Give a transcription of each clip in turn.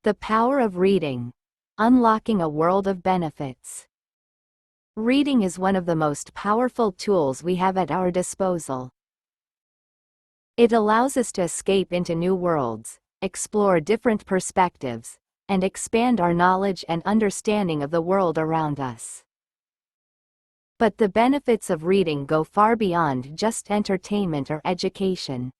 The power of reading. Unlocking a world of benefits. Reading is one of the most powerful tools we have at our disposal. It allows us to escape into new worlds, explore different perspectives, and expand our knowledge and understanding of the world around us. But the benefits of reading go far beyond just entertainment or education.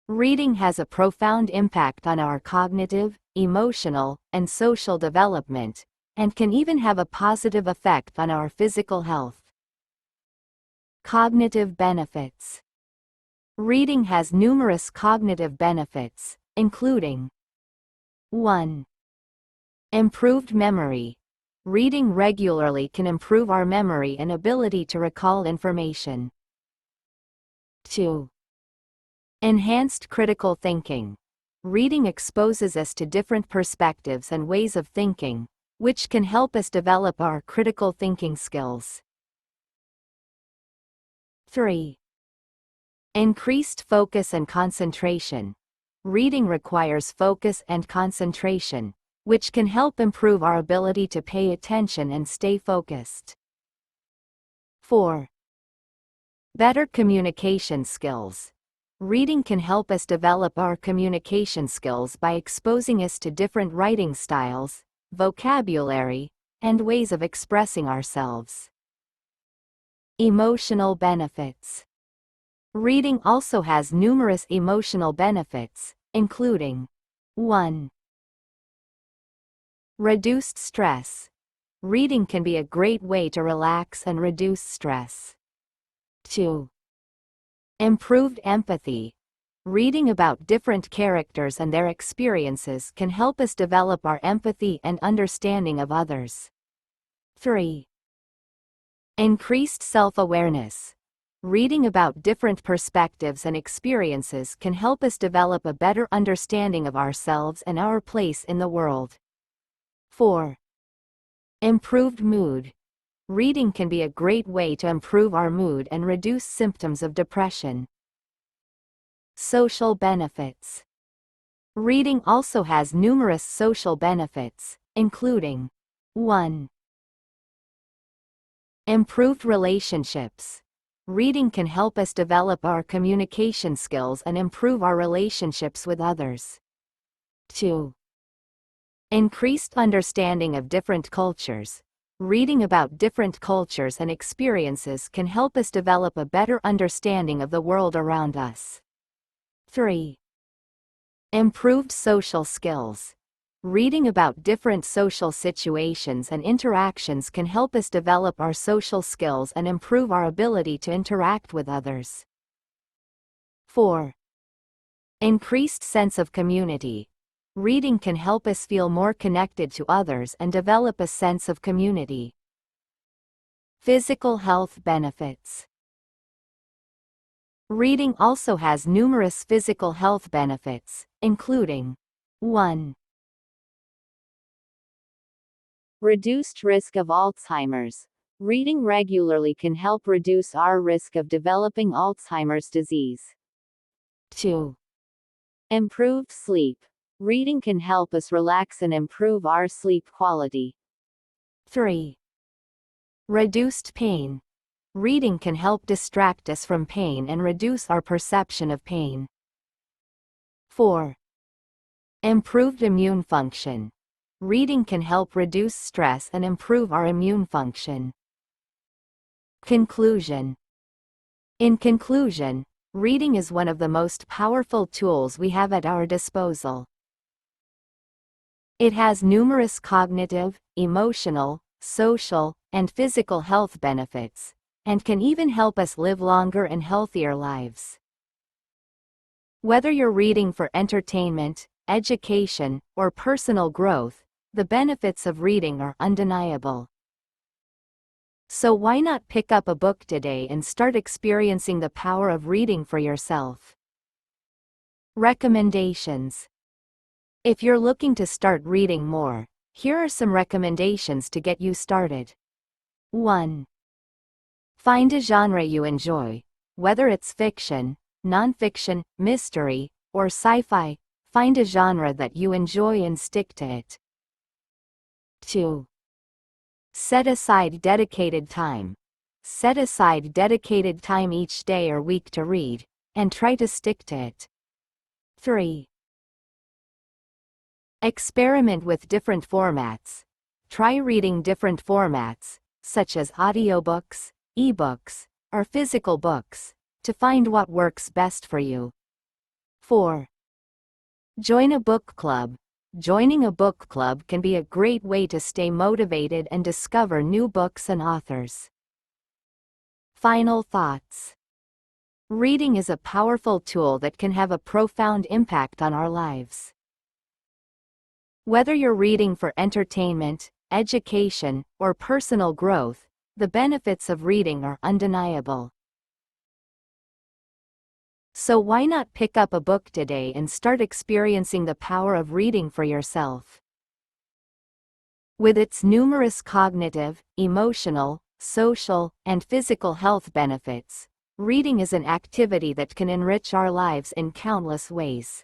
Reading has a profound impact on our cognitive, emotional, and social development, and can even have a positive effect on our physical health. Cognitive benefits. Reading has numerous cognitive benefits, including 1. Improved memory. Reading regularly can improve our memory and ability to recall information. 2. Enhanced critical thinking. Reading exposes us to different perspectives and ways of thinking, which can help us develop our critical thinking skills. 3. Increased focus and concentration. Reading requires focus and concentration, which can help improve our ability to pay attention and stay focused. 4. Better communication skills. Reading can help us develop our communication skills by exposing us to different writing styles, vocabulary, and ways of expressing ourselves. Emotional benefits. Reading also has numerous emotional benefits, including 1. Reduced stress. Reading can be a great way to relax and reduce stress. 2. Improved empathy. Reading about different characters and their experiences can help us develop our empathy and understanding of others. 3. Increased self-awareness. Reading about different perspectives and experiences can help us develop a better understanding of ourselves and our place in the world. 4. Improved mood. Reading can be a great way to improve our mood and reduce symptoms of depression. Social benefits. Reading also has numerous social benefits, including 1. Improved relationships. Reading can help us develop our communication skills and improve our relationships with others. 2. Increased understanding of different cultures. Reading about different cultures and experiences can help us develop a better understanding of the world around us. 3. Improved social skills. Reading about different social situations and interactions can help us develop our social skills and improve our ability to interact with others. 4. Increased sense of community. Reading can help us feel more connected to others and develop a sense of community. Physical health benefits. Reading also has numerous physical health benefits, including 1. Reduced risk of Alzheimer's. Reading regularly can help reduce our risk of developing Alzheimer's disease. 2. Improved sleep. Reading can help us relax and improve our sleep quality. 3. Reduced pain. Reading can help distract us from pain and reduce our perception of pain. 4. Improved immune function. Reading can help reduce stress and improve our immune function. Conclusion. In conclusion, reading is one of the most powerful tools we have at our disposal. It has numerous cognitive, emotional, social, and physical health benefits, and can even help us live longer and healthier lives. Whether you're reading for entertainment, education, or personal growth, the benefits of reading are undeniable. So why not pick up a book today and start experiencing the power of reading for yourself? Recommendations. If you're looking to start reading more, here are some recommendations to get you started. 1. Find a genre you enjoy, whether it's fiction, nonfiction, mystery, or sci-fi. Find a genre that you enjoy and stick to it. 2. Set aside dedicated time. Set aside dedicated time each day or week to read, and try to stick to it. 3. Experiment with different formats. Try reading different formats, such as audiobooks, ebooks, or physical books, to find what works best for you. 4. Join a book club. Joining a book club can be a great way to stay motivated and discover new books and authors. Final thoughts. Reading is a powerful tool that can have a profound impact on our lives. Whether you're reading for entertainment, education, or personal growth, the benefits of reading are undeniable. So why not pick up a book today and start experiencing the power of reading for yourself? With its numerous cognitive, emotional, social, and physical health benefits, reading is an activity that can enrich our lives in countless ways.